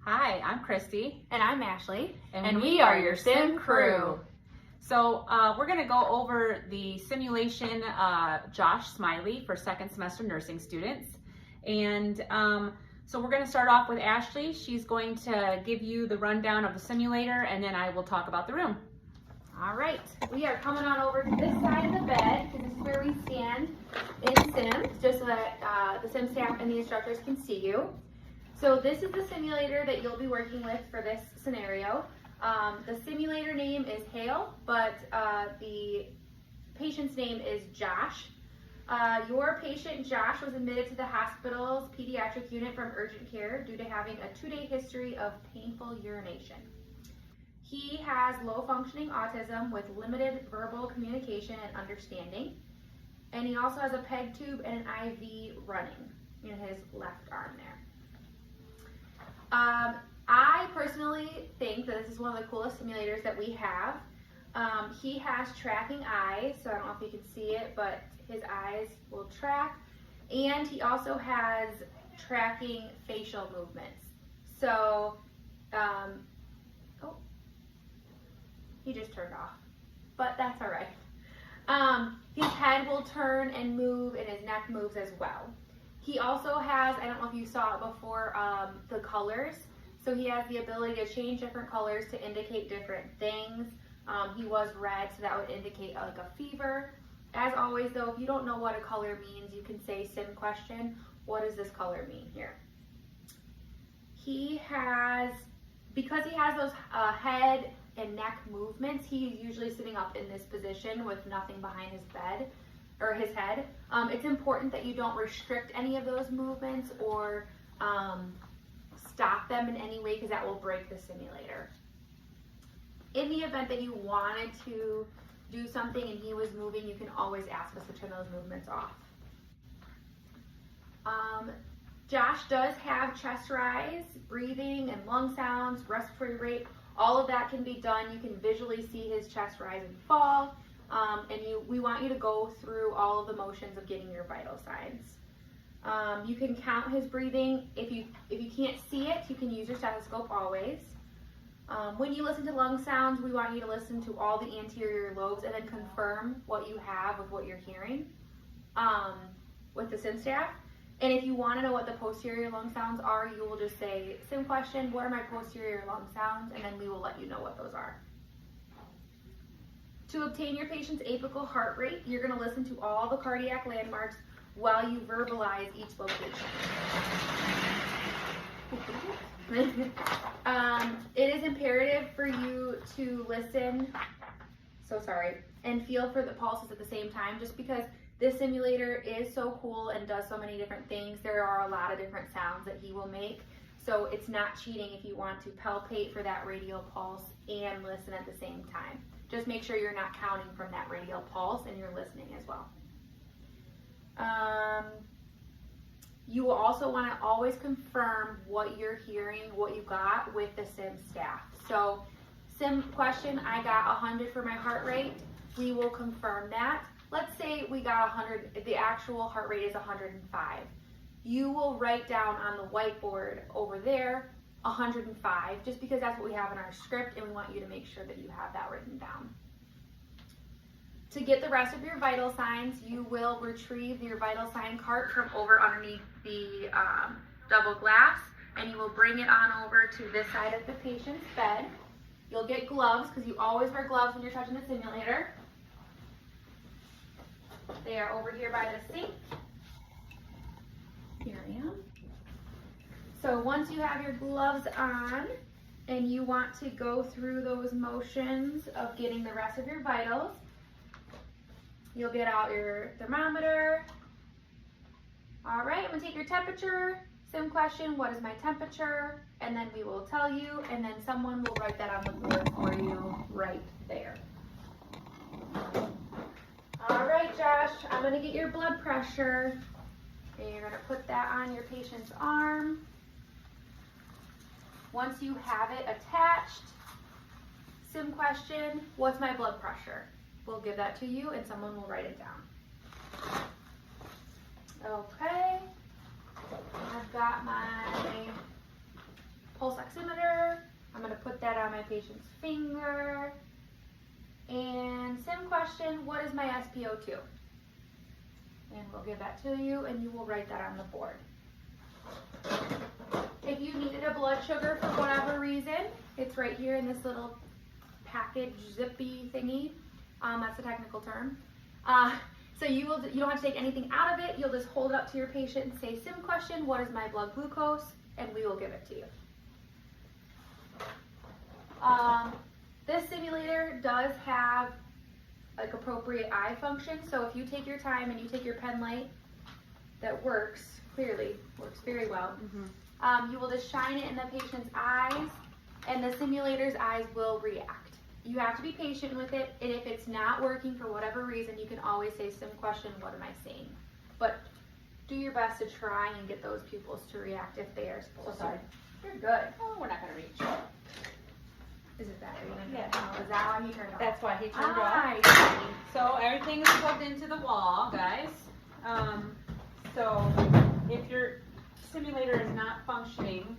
Hi, I'm Kristy. And I'm Ashley. And we are your sim crew. So we're going to go over the simulation Josh Smiley for second semester nursing students. And so we're going to start off with Ashley. She's going to give you the rundown of the simulator, and then I will talk about the room. All right, we are coming on over to this side of the bed because this is where we stand in Sims, just so that the Sim staff and the instructors can see you. So this is the simulator that you'll be working with for this scenario. The simulator name is Hale, but the patient's name is Josh. Your patient, Josh, was admitted to the hospital's pediatric unit from urgent care due to having a 2-day history of painful urination. He has low-functioning autism with limited verbal communication and understanding, and he also has a PEG tube and an IV running in his left arm there. I personally think that this is one of the coolest simulators that we have. He has tracking eyes, so I don't know if you can see it, but his eyes will track, and he also has tracking facial movements. So, he just turned off, but that's all right. His head will turn and move, and his neck moves as well. He also has, I don't know if you saw it before, the colors. So he has the ability to change different colors to indicate different things. He was red, so that would indicate like a fever. As always though, if you don't know what a color means, you can say sim question, what does this color mean here? He has, because he has those head and neck movements, he's usually sitting up in this position with nothing behind his bed or his head. It's important that you don't restrict any of those movements or stop them in any way, because that will break the simulator. In the event that you wanted to do something and he was moving, you can always ask us to turn those movements off. Josh does have chest rise, breathing and lung sounds, respiratory rate. All of that can be done. You can visually see his chest rise and fall. We want you to go through all of the motions of getting your vital signs. You can count his breathing. If you can't see it, you can use your stethoscope always. When you listen to lung sounds, we want you to listen to all the anterior lobes and then confirm what you have with what you're hearing with the sim staff. And if you want to know what the posterior lung sounds are, you will just say, sim question, what are my posterior lung sounds? And then we will let you know what those are. To obtain your patient's apical heart rate, you're going to listen to all the cardiac landmarks while you verbalize each location. It is imperative for you to listen, and feel for the pulses at the same time, just because this simulator is so cool and does so many different things. There are a lot of different sounds that he will make, so it's not cheating if you want to palpate for that radial pulse and listen at the same time. Just make sure you're not counting from that radial pulse and you're listening as well. You will also want to always confirm what you're hearing, what you got with the sim staff. So, sim question, I got 100 for my heart rate. We will confirm that. Let's say we got 100, the actual heart rate is 105. You will write down on the whiteboard over there 105, just because that's what we have in our script, and we want you to make sure that you have that written down. To get the rest of your vital signs, you will retrieve your vital sign cart from over underneath the double glass, and you will bring it on over to this side of the patient's bed. You'll get gloves, because you always wear gloves when you're touching the simulator. They are over here by the sink. Here I am. So once you have your gloves on and you want to go through those motions of getting the rest of your vitals, you'll get out your thermometer. All right, I'm gonna take your temperature. Sim question, what is my temperature? And then we will tell you, and then someone will write that on the board for you right there. All right, Josh, I'm gonna get your blood pressure. And you're gonna put that on your patient's arm. Once you have it attached, sim question, what's my blood pressure? We'll give that to you and someone will write it down. Okay, I've got my pulse oximeter. on my patient's finger. And sim question, what is my SpO2? And we'll give that to you, and you will write that on the board. If you needed a blood sugar for whatever reason, it's right here in this little package zippy thingy. That's the technical term. So you don't have to take anything out of it. You'll just hold it up to your patient and say, sim question, what is my blood glucose? And we will give it to you. This simulator does have like appropriate eye function. So if you take your time and you take your pen light that works very well, you will just shine it in the patient's eyes, and the simulator's eyes will react. You have to be patient with it, and if it's not working for whatever reason, you can always say, sim question, what am I seeing? But do your best to try and get those pupils to react if they are supposed to. You're good. Oh, we're not going to reach. Is it that way? Yeah. Oh, is that why he turned off? That's why he turned off. I So everything is plugged into the wall, guys. So if your simulator is not functioning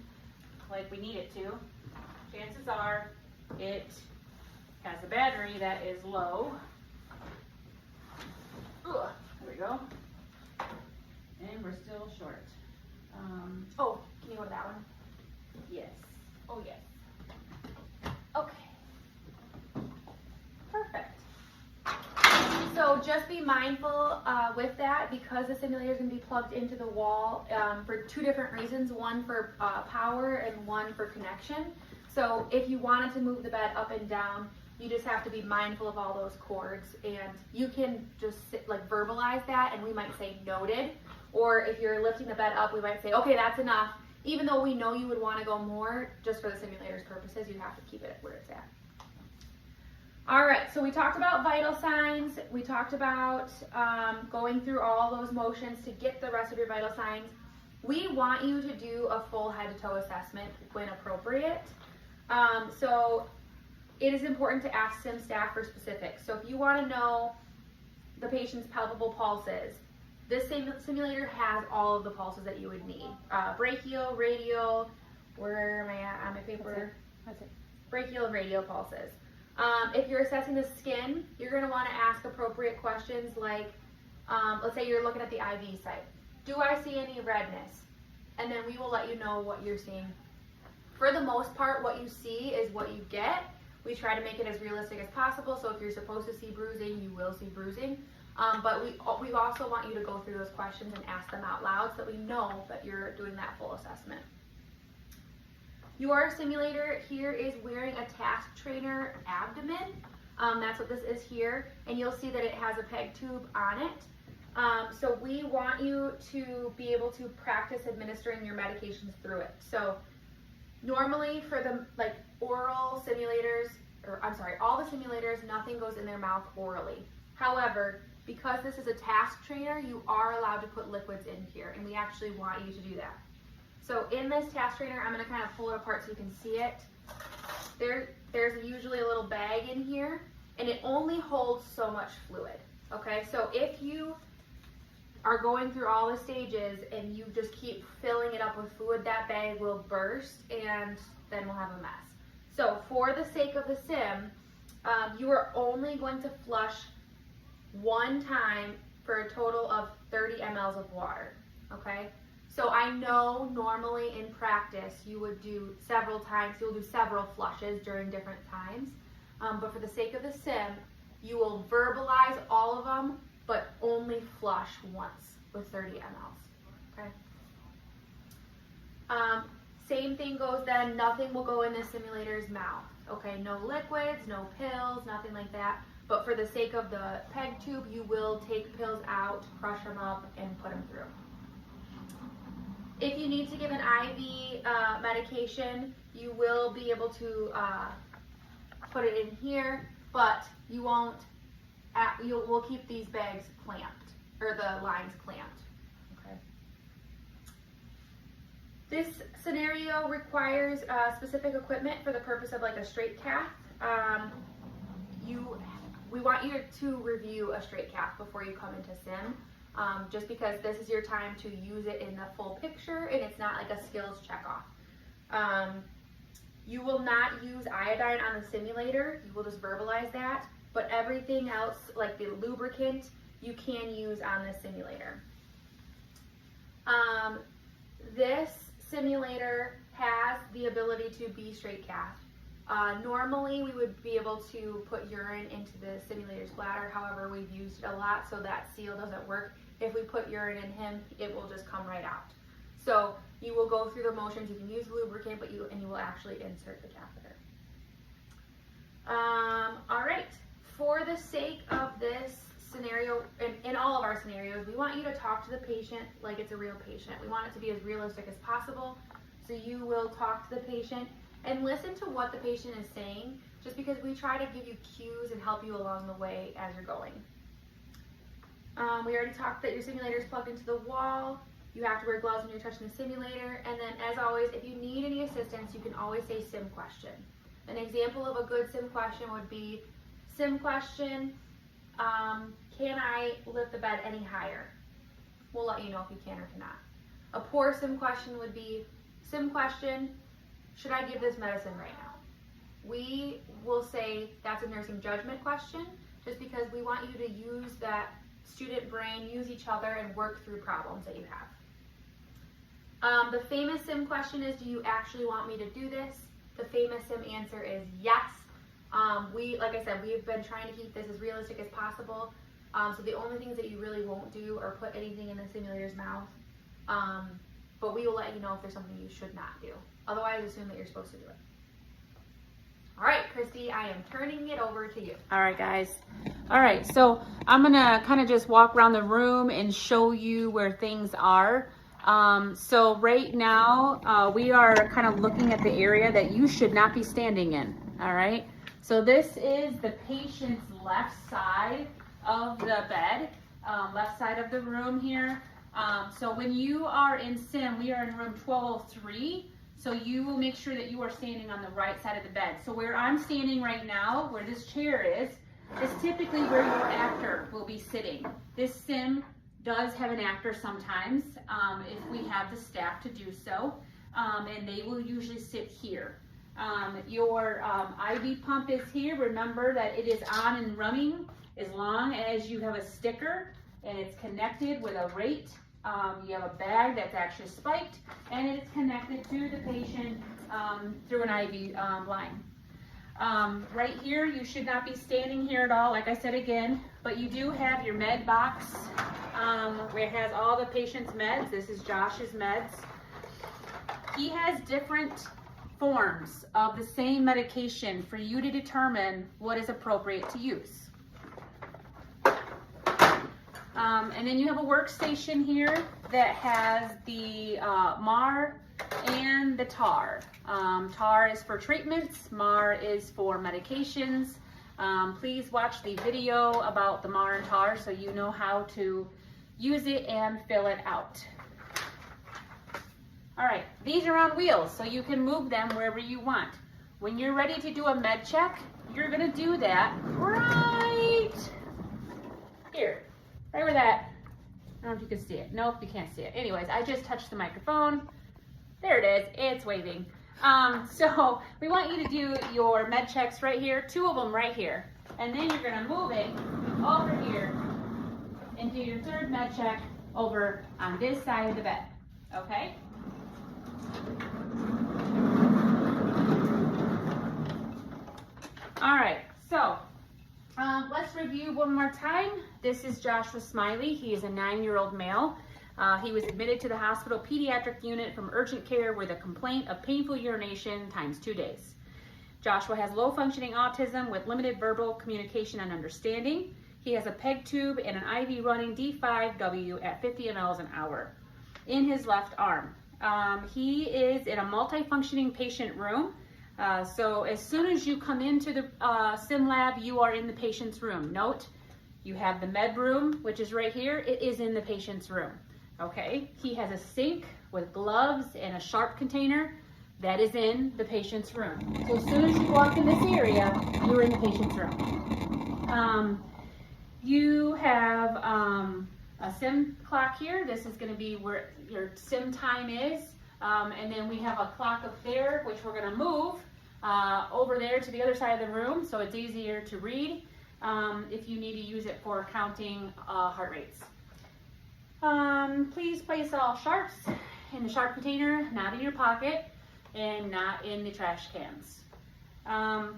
like we need it to, chances are it has a battery that is low. Ugh, there we go. And we're still short. Oh, can you go to that one? Yes. Oh, yes. Okay. Perfect. So just be mindful with that, because the simulator is going to be plugged into the wall for two different reasons, one for power and one for connection. So if you wanted to move the bed up and down, you just have to be mindful of all those cords, and you can just verbalize that, and we might say noted. Or if you're lifting the bed up, we might say, okay, that's enough. Even though we know you would want to go more, just for the simulator's purposes, you have to keep it where it's at. All right, so we talked about vital signs. We talked about going through all those motions to get the rest of your vital signs. We want you to do a full head-to-toe assessment when appropriate. So it is important to ask sim staff for specifics. So if you want to know the patient's palpable pulses, this simulator has all of the pulses that you would need. Brachial, radial, where am I at on my paper? That's it. Brachial and radial pulses. If you're assessing the skin, you're going to want to ask appropriate questions like, let's say you're looking at the IV site. Do I see any redness? And then we will let you know what you're seeing. For the most part, what you see is what you get. We try to make it as realistic as possible, so if you're supposed to see bruising, you will see bruising. But we also want you to go through those questions and ask them out loud so that we know that you're doing that full assessment. Your simulator here is wearing a task trainer abdomen. That's what this is here, and you'll see that it has a PEG tube on it. So we want you to be able to practice administering your medications through it. So normally for the oral simulators, all the simulators, nothing goes in their mouth orally. However, because this is a task trainer, you are allowed to put liquids in here, and we actually want you to do that. So in this task trainer, I'm going to kind of pull it apart so you can see it. There's usually a little bag in here, and it only holds so much fluid. Okay, so if you are going through all the stages and you just keep filling it up with fluid, that bag will burst, and then we'll have a mess. So for the sake of the sim, you are only going to flush one time for a total of 30 mLs of water, okay? So I know normally in practice you would do several times, you'll do several flushes during different times, but for the sake of the sim, you will verbalize all of them, but only flush once with 30 mLs, okay? Same thing goes then, nothing will go in the simulator's mouth, okay? No liquids, no pills, nothing like that. But for the sake of the PEG tube, you will take pills out, crush them up, and put them through. If you need to give an IV medication, you will be able to put it in here, but you won't. We'll keep these bags clamped, or the lines clamped. Okay. This scenario requires specific equipment for the purpose of a straight cath. We want you to review a straight cath before you come into sim, just because this is your time to use it in the full picture, and it's not like a skills checkoff. You will not use iodine on the simulator. You will just verbalize that. But everything else, like the lubricant, you can use on the simulator. This simulator has the ability to be straight cath. Normally we would be able to put urine into the simulator's bladder. However, we've used it a lot, so that seal doesn't work. If we put urine in him, it will just come right out. So you will go through the motions. You can use lubricant, but you will actually insert the catheter. All right. For the sake of this scenario, in all of our scenarios, we want you to talk to the patient like it's a real patient. We want it to be as realistic as possible. So you will talk to the patient and listen to what the patient is saying, just because we try to give you cues and help you along the way as you're going. We already talked that your simulator is plugged into the wall. You have to wear gloves when you're touching the simulator. And then, as always, if you need any assistance, you can always say sim question. An example of a good sim question would be, sim question, can I lift the bed any higher? We'll let you know if you can or cannot. A poor sim question would be, sim question, should I give this medicine right now? We will say that's a nursing judgment question, just because we want you to use that student brain, use each other, and work through problems that you have. The famous sim question is, do you actually want me to do this? The famous sim answer is yes. Like I said, we have been trying to keep this as realistic as possible. So the only things that you really won't do are put anything in the simulator's mouth. But we will let you know if there's something you should not do. Otherwise, assume that you're supposed to do it. All right, Kristy, I am turning it over to you. All right, guys. All right, so I'm gonna kind of just walk around the room and show you where things are. So right now, we are kind of looking at the area that you should not be standing in. All right. So this is the patient's left side of the bed, left side of the room here. So when you are in sim, we are in room 1203. So you will make sure that you are standing on the right side of the bed. So where I'm standing right now, where this chair is typically where your actor will be sitting. This sim does have an actor sometimes, if we have the staff to do so, and they will usually sit here. Your IV pump is here. Remember that it is on and running as long as you have a sticker and it's connected with a rate. You have a bag that's actually spiked, and it's connected to the patient through an IV line. Right here, you should not be standing here at all, like I said again, but you do have your med box where it has all the patient's meds. This is Josh's meds. He has different forms of the same medication for you to determine what is appropriate to use. And then you have a workstation here that has the MAR and the TAR. TAR is for treatments, MAR is for medications. Please watch the video about the MAR and TAR so you know how to use it and fill it out. All right, these are on wheels, so you can move them wherever you want. When you're ready to do a med check, you're gonna do that right here. Right where that, I don't know if you can see it. Nope, you can't see it. Anyways, I just touched the microphone. There it is, it's waving. So we want you to do your med checks right here, 2 of them right here. And then you're gonna move it over here and do your 3rd med check over on this side of the bed, okay? All right, so let's review one more time. This is Josh Smiley. He is a 9-year-old male. He was admitted to the hospital pediatric unit from urgent care with a complaint of painful urination times 2 days. Joshua has low functioning autism with limited verbal communication and understanding. He has a PEG tube and an IV running D5W at 50 mLs an hour in his left arm. He is in a multifunctioning patient room. So as soon as you come into the sim lab, you are in the patient's room. Note, you have the med room, which is right here. It is in the patient's room. Okay, he has a sink with gloves and a sharp container. That is in the patient's room. So as soon as you walk in this area, you're in the patient's room. You have a sim clock here. This is going to be where your sim time is. And then we have a clock up there, which we're going to move over there to the other side of the room so it's easier to read if you need to use it for counting heart rates. Please place all sharps in the sharp container, not in your pocket, and not in the trash cans.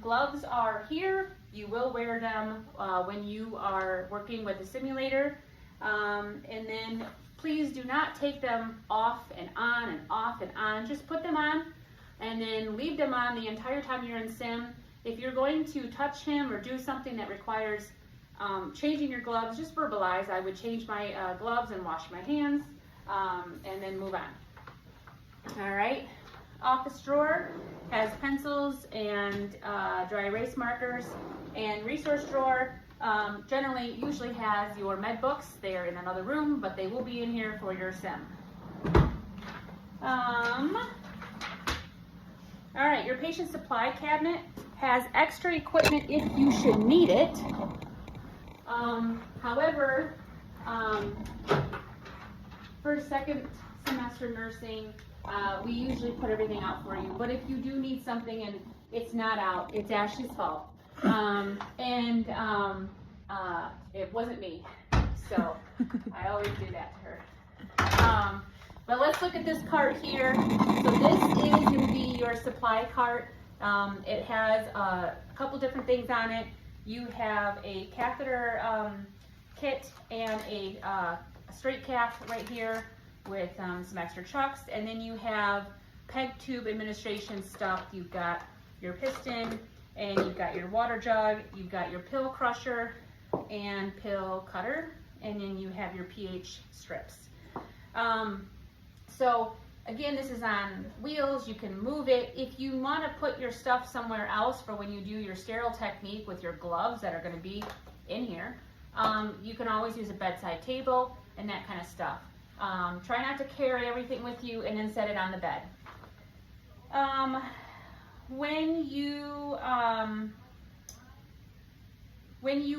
Gloves are here. You will wear them when you are working with the simulator. And then please do not take them off and on and off and on. Just put them on and then leave them on the entire time you're in sim. If you're going to touch him or do something that requires changing your gloves, just verbalize, I would change my gloves and wash my hands, and then move on. All right, office drawer has pencils and dry erase markers, and resource drawer generally usually has your med books. They are in another room, but they will be in here for your sim. All right, your patient supply cabinet has extra equipment if you should need it. However, for second semester nursing, we usually put everything out for you. But if you do need something and it's not out, it's Ashley's fault. It wasn't me. So I always do that to her. But let's look at this cart here. So this is going to be your supply cart. It has a couple different things on it. You have a catheter kit and a straight calf right here with some extra chucks, and then you have peg tube administration stuff. You've got your piston, and you've got your water jug, you've got your pill crusher and pill cutter, and then you have your pH strips. So again, this is on wheels. You can move it. If you want to put your stuff somewhere else for when you do your sterile technique with your gloves that are going to be in here, you can always use a bedside table and that kind of stuff. Try not to carry everything with you and then set it on the bed. When you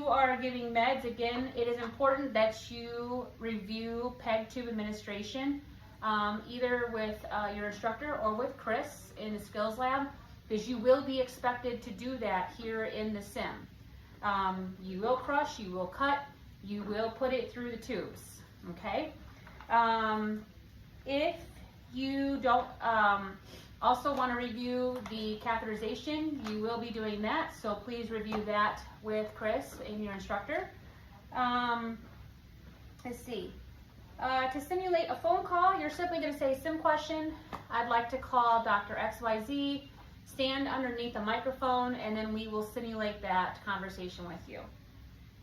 are giving meds, again, it is important that you review peg tube administration, either with your instructor or with Chris in the skills lab, because you will be expected to do that here in the sim. You will crush, you will cut, you will put it through the tubes, okay? If you don't also want to review the catheterization, you will be doing that, so please review that with Chris and your instructor. Let's see. To simulate a phone call, you're simply going to say, sim question, I'd like to call Dr. XYZ, stand underneath a microphone, and then we will simulate that conversation with you.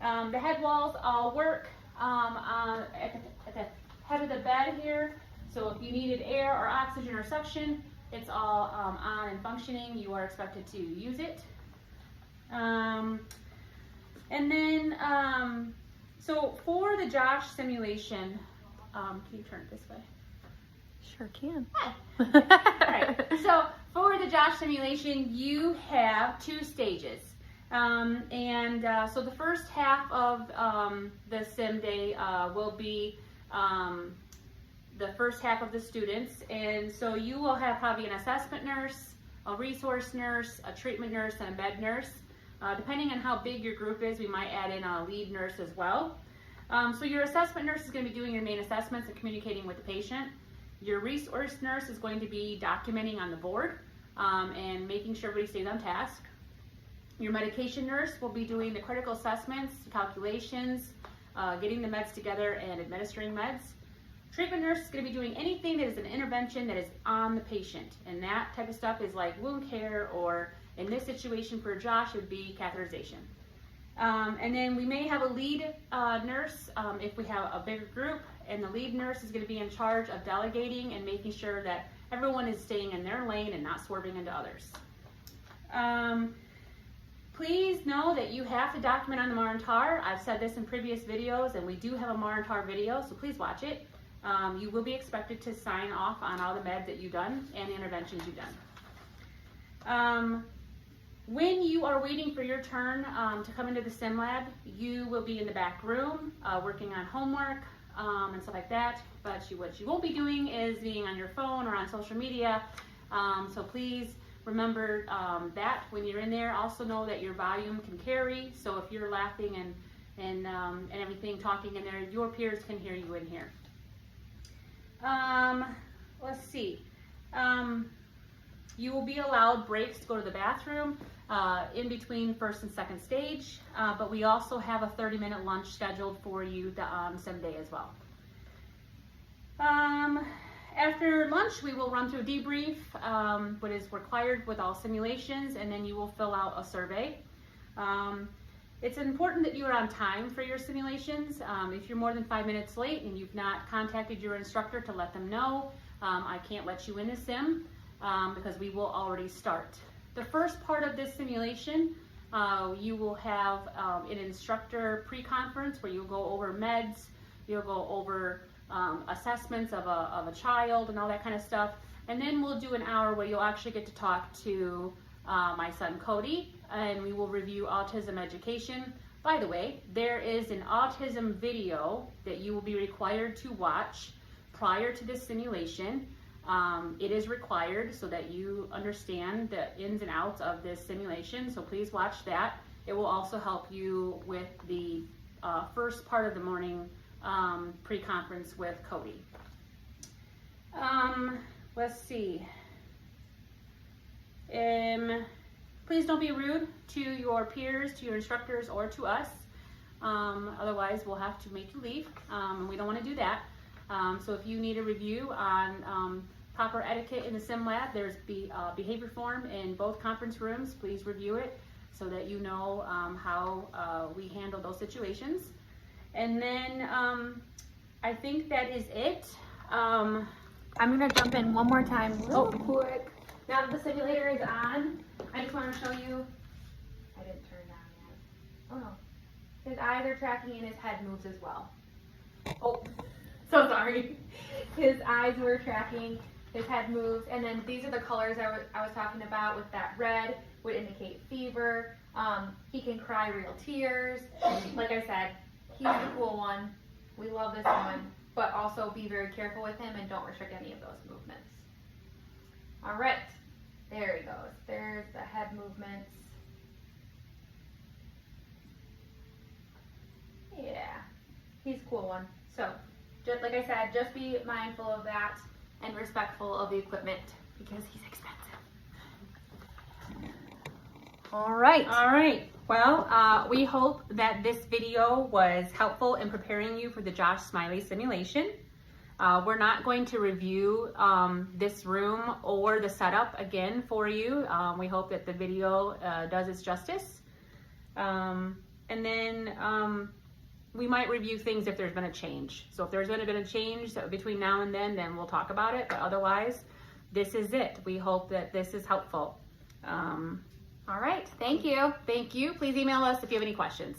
The head walls all work at the head of the bed here, so if you needed air or oxygen or suction, it's all on and functioning. You are expected to use it. And then, so for the Josh simulation, can you turn it this way? Sure can. Hi. All right. So for the Josh simulation, you have 2 stages. So the first half of the sim day will be the first half of the students, and so you will have probably an assessment nurse, a resource nurse, a treatment nurse, and a med nurse. Depending on how big your group is, we might add in a lead nurse as well. So your assessment nurse is going to be doing your main assessments and communicating with the patient. Your resource nurse is going to be documenting on the board and making sure everybody stays on task. Your medication nurse will be doing the critical assessments, calculations, getting the meds together and administering meds. Treatment nurse is going to be doing anything that is an intervention that is on the patient, and that type of stuff is like wound care, or in this situation for Josh it would be catheterization. And then we may have a lead nurse if we have a bigger group, and the lead nurse is going to be in charge of delegating and making sure that everyone is staying in their lane and not swerving into others. Please know that you have to document on the Marantar. I've said this in previous videos, and we do have a Marantar video, so please watch it. You will be expected to sign off on all the meds that you've done and the interventions you've done. When you are waiting for your turn to come into the sim lab, you will be in the back room working on homework and stuff like that, but what you won't be doing is being on your phone or on social media, so please remember that when you're in there. Also know that your volume can carry, so if you're laughing and everything, talking in there, your peers can hear you in here. Let's see. You will be allowed breaks to go to the bathroom in between first and second stage, but we also have a 30-minute lunch scheduled for you on sim day as well. After lunch, we will run through a debrief, what is required with all simulations, and then you will fill out a survey. It's important that you are on time for your simulations. If you're more than 5 minutes late and you've not contacted your instructor to let them know, I can't let you in the sim because we will already start. The first part of this simulation, you will have an instructor pre-conference where you'll go over meds, you'll go over assessments of a child and all that kind of stuff. And then we'll do an hour where you'll actually get to talk to my son Cody, and we will review autism education. By the way, there is an autism video that you will be required to watch prior to this simulation. It is required so that you understand the ins and outs of this simulation, so please watch that. It will also help you with the first part of the morning pre-conference with Cody. Let's see. Please don't be rude to your peers, to your instructors, or to us. Otherwise, we'll have to make you leave, and we don't want to do that. So if you need a review on proper etiquette in the sim lab, there's behavior form in both conference rooms. Please review it so that you know how we handle those situations. And then I think that is it. I'm gonna jump in one more time real quick. Now that the simulator is on, I just want to show you, I didn't turn it on yet. Oh no. His eyes are tracking and his head moves as well. Oh, so sorry. His eyes were tracking, his head moves, and then these are the colors I was talking about. With that red would indicate fever. He can cry real tears. Like I said, he's the cool one. We love this one, but also be very careful with him and don't restrict any of those movements. All right, there he goes. There's the head movements. Yeah, he's a cool one. So, just like I said, just be mindful of that and respectful of the equipment because he's expensive. All right. All right. Well, we hope that this video was helpful in preparing you for the Josh Smiley simulation. We're not going to review this room or the setup again for you. We hope that the video does its justice. And then we might review things if there's been a change. So if there's been a change between now and then we'll talk about it. But otherwise, this is it. We hope that this is helpful. All right, thank you. Thank you. Please email us if you have any questions.